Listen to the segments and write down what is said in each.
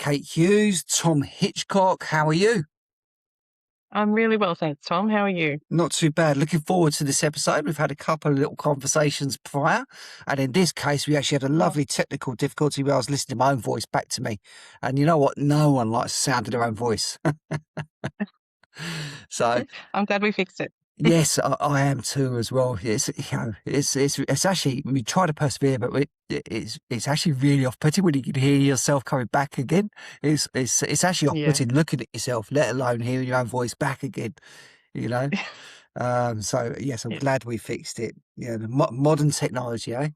Kate Hughes, Tom Hitchcock. How are you? I'm really well, thanks, Tom. How are you? Not too bad. Looking forward to this episode. We've had a couple of little conversations prior, and in this case, we actually had a Oh, lovely technical difficulty where I was listening to my own voice back to me. And you know what? No one likes the sound of their own voice. So I'm glad we fixed it. yes, I am too as well. It's actually, we try to persevere, but it's actually really off-putting when you can hear yourself coming back again. It's actually Yeah. off-putting looking at yourself, let alone hearing your own voice back again. You know. So yes, I'm Yeah. glad we fixed it. Yeah, the modern technology, eh?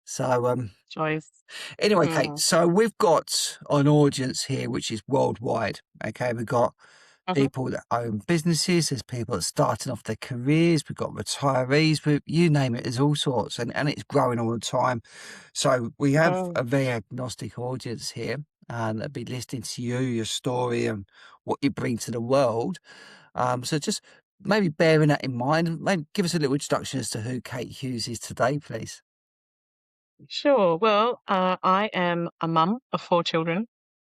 So Joys. anyway, Kate. Mm. So we've got an audience here which is worldwide. Okay, we've got Hmm. people that own businesses, there's people that are starting off their careers, we've got retirees, you name it, there's all sorts, and it's growing all the time. So we have Mm. a very agnostic audience here, and they'll be listening to you, your story, and what you bring to the world. So just maybe bearing that in mind, maybe give us a little introduction as to who Kate Hughes is today, please. Sure. Well, I am a mum of 4 children.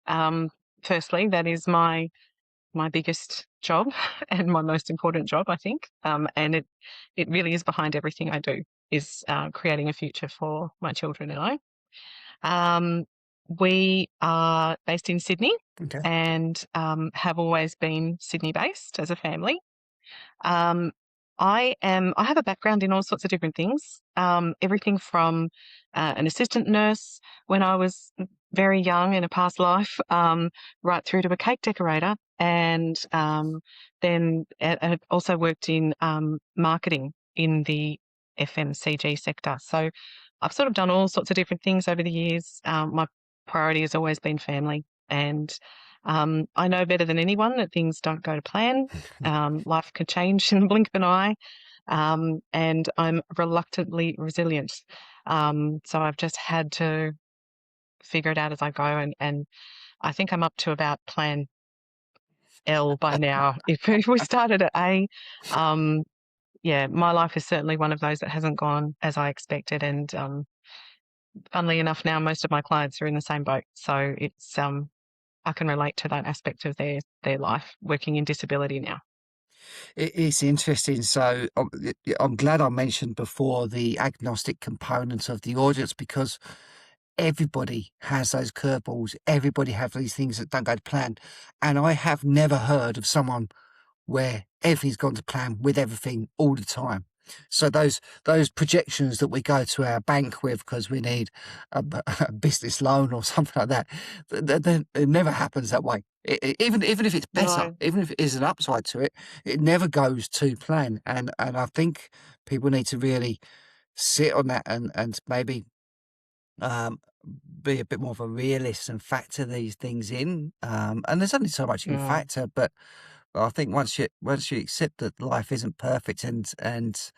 Um, Firstly, that is my biggest job and my most important job, I think. And it really is behind everything I do, is creating a future for my children and I. Um, we are based in Sydney Okay. and have always been Sydney based as a family. Um, I have a background in all sorts of different things. Everything from an assistant nurse when I was very young in a past life, right through to a cake decorator, and then I've also worked in marketing in the FMCG sector. So I've sort of done all sorts of different things over the years. My priority has always been family, and I know better than anyone that things don't go to plan. Life can change in the blink of an eye, and I'm reluctantly resilient. So I've just had to figure it out as I go, and I think I'm up to about plan L by now. If we started at A, um, yeah, my life is certainly one of those that hasn't gone as I expected, and funnily enough, now most of my clients are in the same boat. So it's I can relate to that aspect of their life working in disability now. It's interesting. So I'm glad I mentioned before the agnostic component of the audience because everybody has those curveballs. Everybody has these things that don't go to plan. And I have never heard of someone where everything's gone to plan with everything all the time. So those projections that we go to our bank with because we need a business loan or something like that, it never happens that way. Even if it's better, No. even if it is an upside to it, it never goes to plan. And I think people need to really sit on that and maybe um, be a bit more of a realist and factor these things in. And there's only so much you can Mm. factor, but I think once you accept that life isn't perfect and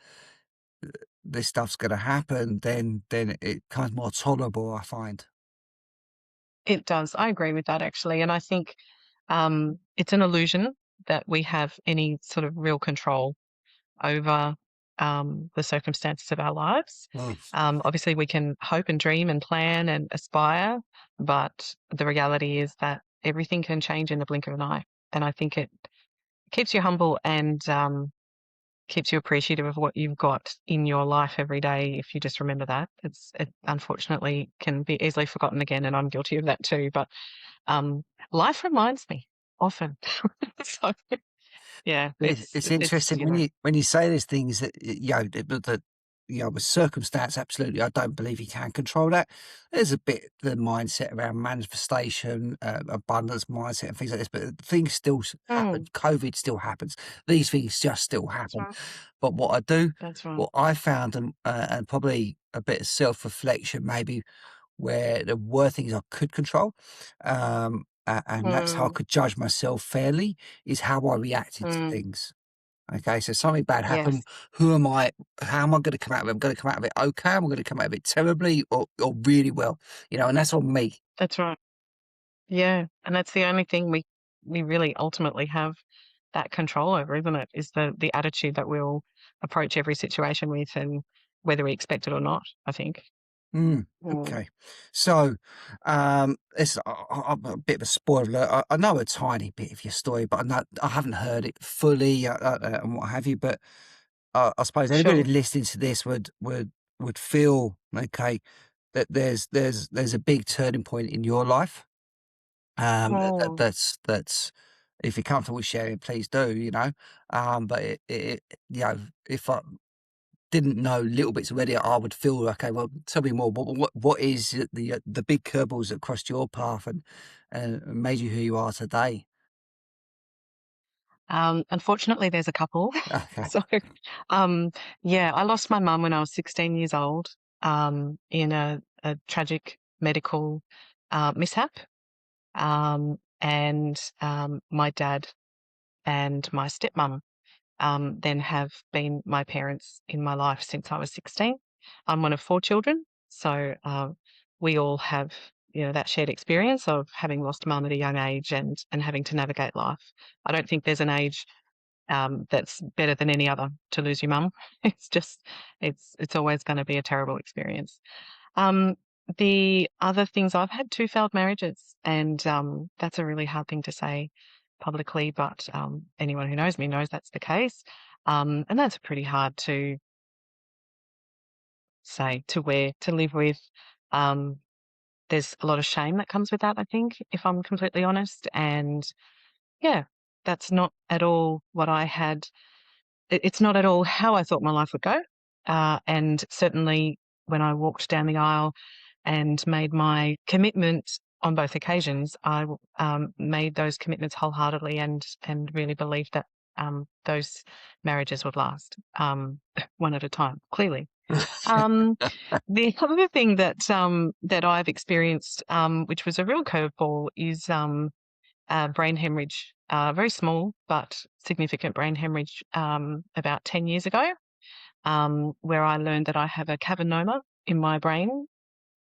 this stuff's going to happen, then it becomes more tolerable. I find. It does. I agree with that actually. And I think it's an illusion that we have any sort of real control over the circumstances of our lives. Mm. Obviously, we can hope and dream and plan and aspire, but the reality is that everything can change in the blink of an eye. And I think it keeps you humble and keeps you appreciative of what you've got in your life every day. If you just remember that, it unfortunately can be easily forgotten again, and I'm guilty of that too. But um, life reminds me often. So yeah, It's interesting when you say these things that that with circumstance, absolutely, I don't believe you can control that. There's a bit the mindset around manifestation, abundance mindset, and things like this, but things still happen. Mm, COVID still happens. These things just still that's happen. right. But what I do, That's right. what I found, and probably a bit of self reflection, maybe where there were things I could control, and that's how I Mm, could judge myself fairly, is how I reacted to mm, things. Okay, so something bad yes, happened. Who am I? How am I going to come out of it? I'm going to come out of it okay. Am I going to come out of it terribly or really well? And that's on me. that's right. Yeah, and that's the only thing we really ultimately have that control over, isn't it? Is the attitude that we'll approach every situation with, and whether we expect it or not, I think. Mm. Okay. So, it's I'm a bit of a spoiler. I know a tiny bit of your story, but I haven't heard it fully, and what have you. But I suppose anybody Sure. listening to this would feel okay that there's a big turning point in your life. Mm. That's if you're comfortable sharing, please do. But you know, if I didn't know little bits already, I would feel, okay, well, tell me more. What is the big curveballs that crossed your path and made you who you are today? Unfortunately, there's a couple. Okay. So, um, yeah, I lost my mum when I was 16 years old, in a tragic medical mishap. And my dad and my stepmom then have been my parents in my life since I was 16. I'm one of four children, so we all have, that shared experience of having lost mum at a young age and having to navigate life. I don't think there's an age that's better than any other to lose your mum. It's just, it's always going to be a terrible experience. Um, the other things, I've had two failed marriages, and that's a really hard thing to say publicly, but anyone who knows me knows that's the case. And that's pretty hard to say, to wear, to live with. Um, there's a lot of shame that comes with that, I think, if I'm completely honest. And yeah, that's not at all what I had. It's not at all how I thought my life would go. And certainly when I walked down the aisle and made my commitment on both occasions, I made those commitments wholeheartedly and really believed that those marriages would last, one at a time, clearly. Um, the other thing that I've experienced, which was a real curveball, is brain hemorrhage, very small but significant brain hemorrhage, about 10 years ago, where I learned that I have a cavernoma in my brain.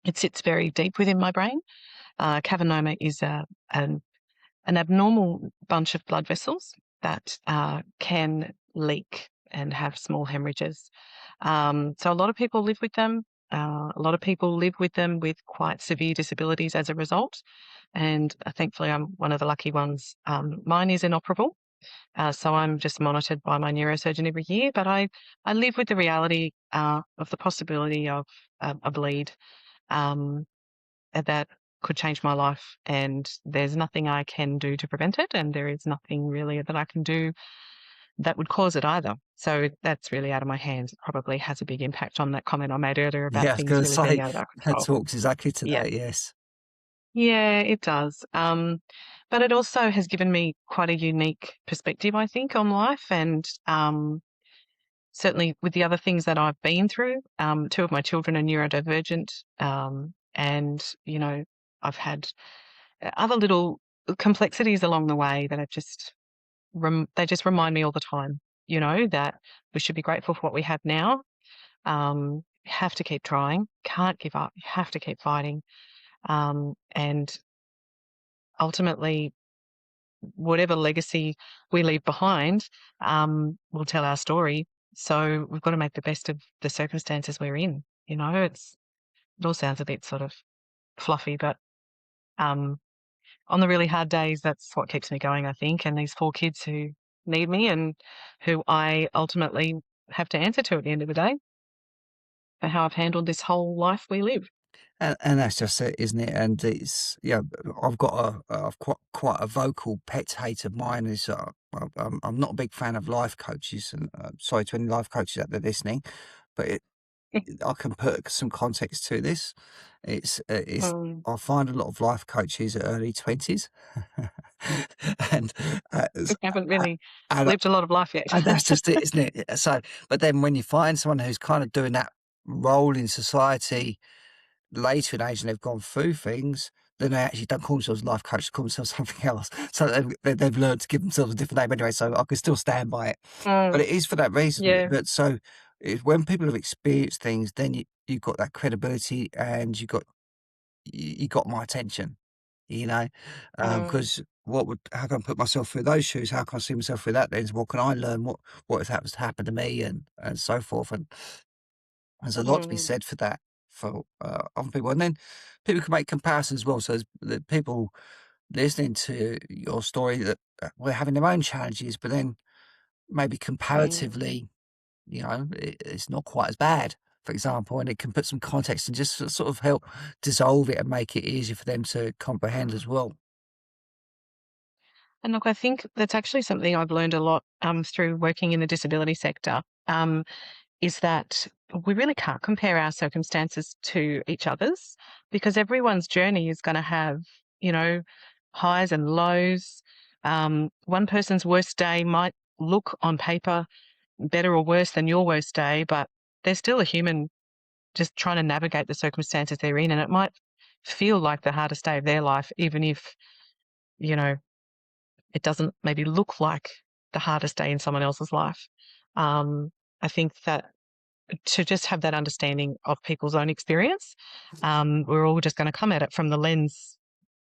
It sits very deep within my brain. Cavernoma is an abnormal bunch of blood vessels that can leak and have small hemorrhages. So a lot of people live with them. A lot of people live with them with quite severe disabilities as a result. And thankfully, I'm one of the lucky ones. Mine is inoperable. So I'm just monitored by my neurosurgeon every year. But I live with the reality of the possibility of a bleed. Um, that could change my life, and there's nothing I can do to prevent it, and there is nothing really that I can do that would cause it either. So that's really out of my hands. It probably has a big impact on that comment I made earlier about Yeah, I was things gonna really being say out of our that control. talks exactly to Yeah. that, yes. Yeah, it does. But it also has given me quite a unique perspective, I think, on life. And certainly with the other things that I've been through, two of my children are neurodivergent. And, I've had other little complexities along the way that are just they just remind me all the time, that we should be grateful for what we have now. You have to keep trying, can't give up, you have to keep fighting. And ultimately, whatever legacy we leave behind will tell our story. So we've got to make the best of the circumstances we're in. It all sounds a bit sort of fluffy, but um, on the really hard days, that's what keeps me going, I think. And these four kids who need me and who I ultimately have to answer to at the end of the day for how I've handled this whole life we live. And that's just it, isn't it? And it's yeah, I've got I've quite a vocal pet hate of mine is I'm not a big fan of life coaches, and sorry to any life coaches out there listening, but I can put some context to this. It's Mm, I find a lot of life coaches are early 20s, and we haven't uh, really and lived a lot of life yet. and that's just it, isn't it? So, but then when you find someone who's kind of doing that role in society later in age and they've gone through things, then they actually don't call themselves life coach, they call themselves something else. So they've learned to give themselves a different name anyway. So I can still stand by it. But Mm, it is for that reason. yeah. But so when people have experienced things, then you've got that credibility and you got my attention, you know, Mm, because how can I put myself through those shoes? How can I see myself through that lens? What can I learn? What has happened to me and so forth. And there's a lot to be mm, said for that. for other people, and then people can make comparisons as well. So the people listening to your story that we're having their own challenges, but then maybe Mm. comparatively, it's not quite as bad, for example, and it can put some context and just sort of help dissolve it and make it easier for them to comprehend as well. And look, I think that's actually something I've learned a lot through working in the disability sector. Is that we really can't compare our circumstances to each other's because everyone's journey is going to have, you know, highs and lows. One person's worst day might look on paper better or worse than your worst day, but they're still a human just trying to navigate the circumstances they're in. And it might feel like the hardest day of their life, even if, you know, it doesn't maybe look like the hardest day in someone else's life. Um, I think that to just have that understanding of people's own experience, we're all just going to come at it from the lens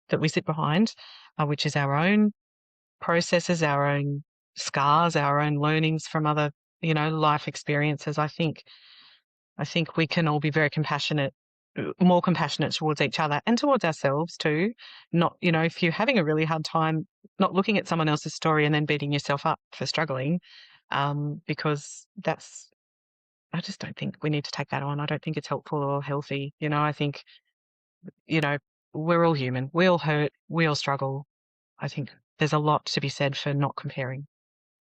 that we sit behind, which is our own processes, our own scars, our own learnings from other, life experiences. I think we can all be very compassionate, more compassionate towards each other and towards ourselves too. Not, if you're having a really hard time, not looking at someone else's story and then beating yourself up for struggling, because I just don't think we need to take that on. I don't think it's helpful or healthy. I think, you know, we're all human. We all hurt. We all struggle. I think there's a lot to be said for not comparing.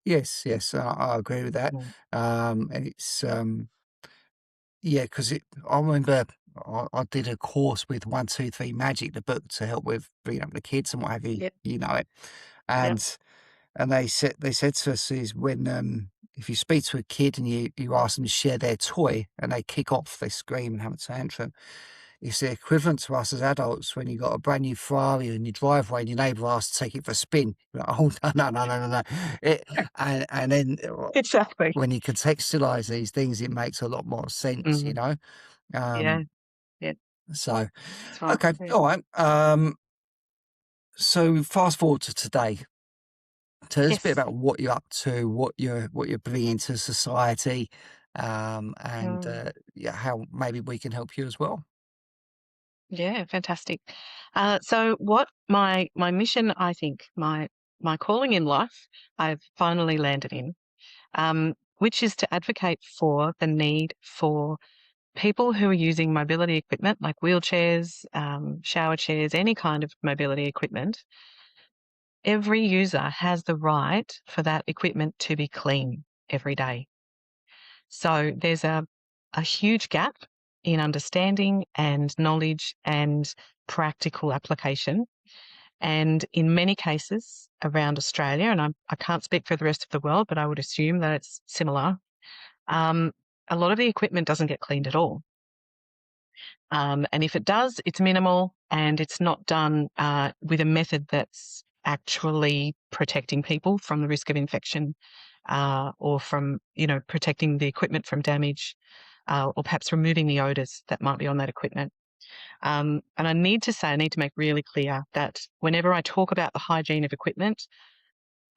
Yes, yes, I agree with that. Mm. And it's yeah, because I remember I did a course with 123 Magic, the book, to help with bringing up the kids and what have you. Yep. You know it, Yep. and they said to us is when if you speak to a kid and you ask them to share their toy and they kick off, they scream and have a tantrum. It's the equivalent to us as adults when you got a brand new Ferrari in your driveway and your neighbour asks to take it for a spin. You're like, oh no, no, no, no, no, no. And then Exactly. when you contextualize these things, it makes a lot more sense, Mm. Yeah. Um, Yeah. so, That's right. okay, Yeah. all right. So fast forward to today. Tell us a bit Yes. about what you're up to, what you're bringing to society, and Mm. yeah, how maybe we can help you as well. Yeah. Fantastic. So, what my mission, I think, my calling in life, I've finally landed in, which is to advocate for the need for people who are using mobility equipment like wheelchairs, shower chairs, any kind of mobility equipment. Every user has the right for that equipment to be clean every day. So there's a huge gap in understanding and knowledge and practical application. And in many cases around Australia, and I can't speak for the rest of the world, but I would assume that it's similar, um, a lot of the equipment doesn't get cleaned at all. And if it does, it's minimal and it's not done with a method that's actually protecting people from the risk of infection, or from, protecting the equipment from damage, or perhaps removing the odours that might be on that equipment. And I need to make really clear that whenever I talk about the hygiene of equipment,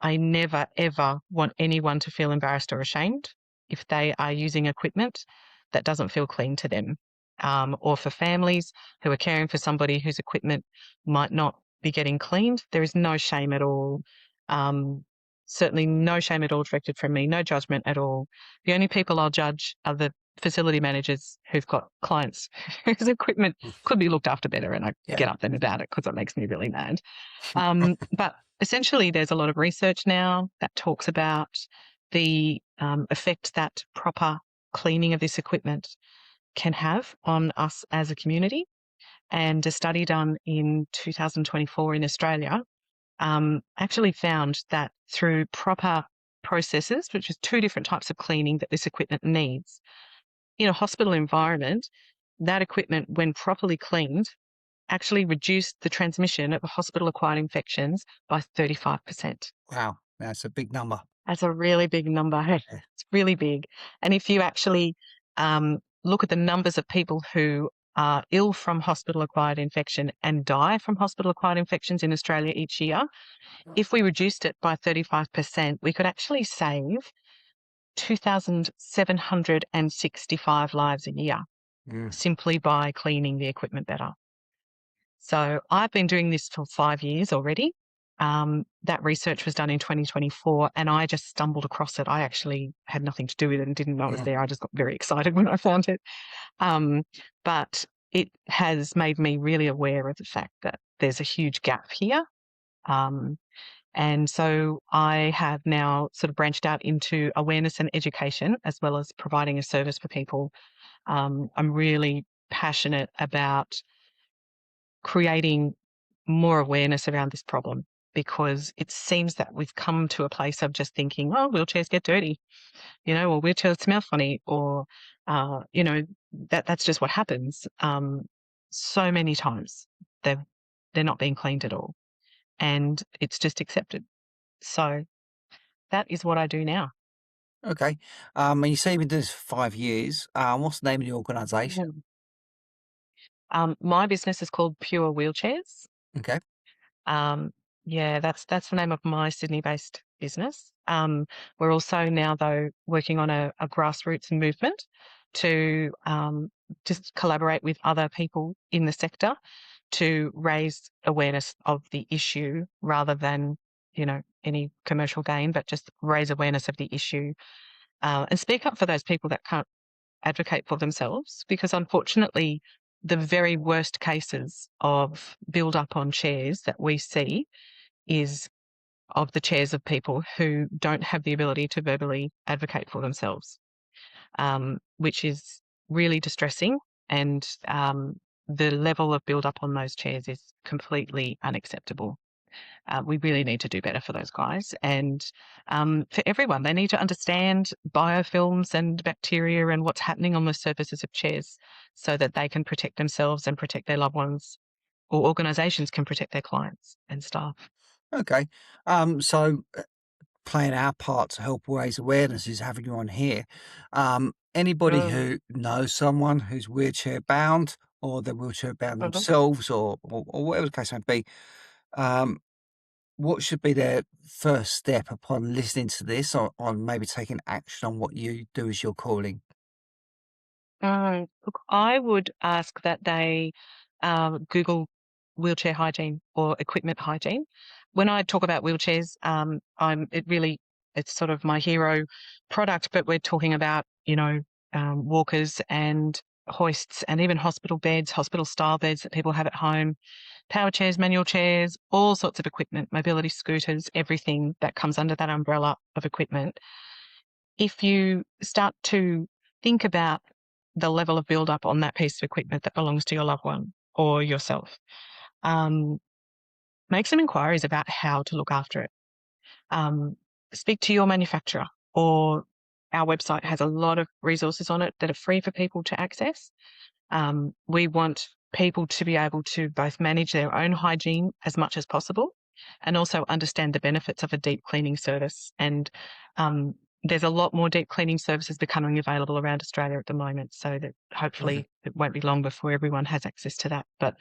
I never, ever want anyone to feel embarrassed or ashamed if they are using equipment that doesn't feel clean to them. Or for families who are caring for somebody whose equipment might not be getting cleaned, there is no shame at all. Um, Certainly no shame at all directed from me, no judgment at all. The only people I'll judge are the facility managers who've got clients whose equipment could be looked after better, and I Yeah. get up them about it because it makes me really mad. But essentially, there's a lot of research now that talks about the effect that proper cleaning of this equipment can have on us as a community. And a study done in 2024 in Australia actually found that through proper processes, which is two different types of cleaning that this equipment needs, in a hospital environment, that equipment, when properly cleaned, actually reduced the transmission of hospital-acquired infections by 35%. Wow, that's a big number. That's a really big number. Hey, Yeah. it's really big. And if you actually look at the numbers of people who are ill from hospital-acquired infection and die from hospital-acquired infections in Australia each year, if we reduced it by 35%, we could actually save 2,765 lives a year. Yeah. simply by cleaning the equipment better. So I've been doing this for 5 years already. That research was done in 2024, and I just stumbled across it. I actually had nothing to do with it and didn't know it was Yeah. there. I just got very excited when I found it. Um, but it has made me really aware of the fact that there's a huge gap here. Um, and so I have now sort of branched out into awareness and education as well as providing a service for people. I'm really passionate about creating more awareness around this problem because it seems that we've come to a place of just thinking, oh, wheelchairs get dirty, or wheelchairs smell funny, or, that's just what happens. So many times they're not being cleaned at all, and it's just accepted. So that is what I do now. Okay. And you say you've been doing this for 5 years. What's the name of the organisation? Mhm. My business is called Pure Wheelchairs. Okay. Um, yeah, that's the name of my Sydney-based business. We're also now, though, working on a grassroots movement to just collaborate with other people in the sector to raise awareness of the issue rather than, any commercial gain, but just raise awareness of the issue and speak up for those people that can't advocate for themselves, because unfortunately, the very worst cases of build up on chairs that we see is of the chairs of people who don't have the ability to verbally advocate for themselves, which is really distressing. And the level of build up on those chairs is completely unacceptable. We really need to do better for those guys and for everyone. They need to understand biofilms and bacteria and what's happening on the surfaces of chairs so that they can protect themselves and protect their loved ones, or organisations can protect their clients and staff. Okay. So playing our part to help raise awareness is having you on here. Anybody Mm. who knows someone who's wheelchair bound or they're wheelchair bound Mhm. themselves or whatever the case may be, um, what should be their first step upon listening to this or on maybe taking action on what you do as your calling? Look, I would ask that they Google wheelchair hygiene or equipment hygiene. When I talk about wheelchairs, it's sort of my hero product, but we're talking about, walkers and hoists and even hospital beds, hospital style beds that people have at home, power chairs, manual chairs, all sorts of equipment, mobility scooters, everything that comes under that umbrella of equipment. If you start to think about the level of build up on that piece of equipment that belongs to your loved one or yourself, um, make some inquiries about how to look after it. Um, Speak to your manufacturer, or our website has a lot of resources on it that are free for people to access. We want people to be able to both manage their own hygiene as much as possible and also understand the benefits of a deep cleaning service. And um, there's a lot more deep cleaning services becoming available around Australia at the moment, so that Okay. hopefully it won't be long before everyone has access to that. But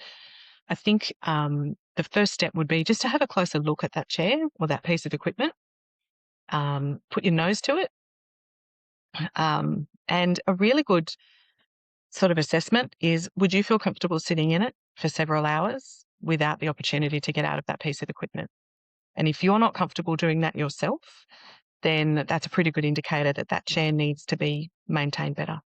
I think the first step would be just to have a closer look at that chair or that piece of equipment, put your nose to it, and a really good sort of assessment is, would you feel comfortable sitting in it for several hours without the opportunity to get out of that piece of equipment? And if you're not comfortable doing that yourself, then that's a pretty good indicator that that chair needs to be maintained better.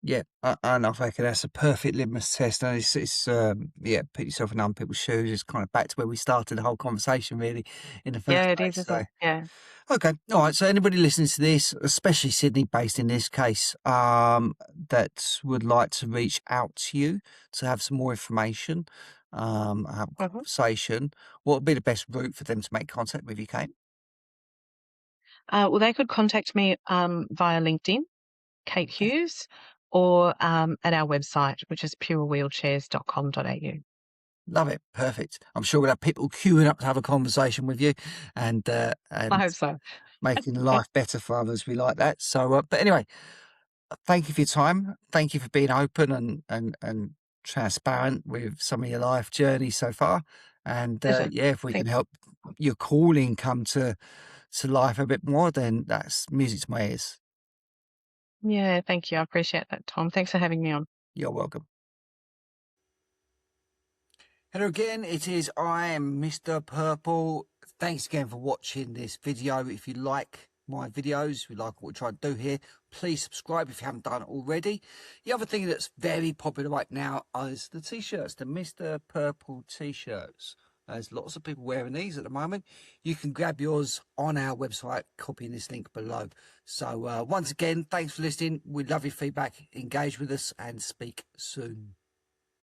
Yeah, and I reckon that's a perfect litmus test. And yeah, put yourself in other people's shoes. It's kind of back to where we started the whole conversation, really, in the Yeah, first it is, place. isn't So, it? Yeah. okay, all right. So, anybody listening to this, especially Sydney based in this case, that would like to reach out to you to have some more information, have a Mhm. conversation, what would be the best route for them to make contact with you, Kate? Well, they could contact me via LinkedIn, Kate Hughes, or at our website, which is purewheelchairs.com.au. Love it. Perfect. I'm sure we'll have people queuing up to have a conversation with you I and hope so. making life better for others. We like that. So, but anyway, thank you for your time. Thank you for being open and transparent with some of your life journey so far. And Pleasure. yeah, if we can Thank help your calling come to life a bit more, then that's music to my ears. Yeah, thank you. I appreciate that, Tom. Thanks for having me on. You're welcome. Hello again, I am Mr. Purple. Thanks again for watching this video. If you like my videos, if you like what we try to do here, please subscribe if you haven't done it already. The other thing that's very popular right now is the t-shirts, the Mr. Purple t-shirts. There's lots of people wearing these at the moment. You can grab yours on our website, copying this link below. So once again, thanks for listening. We love your feedback. Engage with us and speak soon.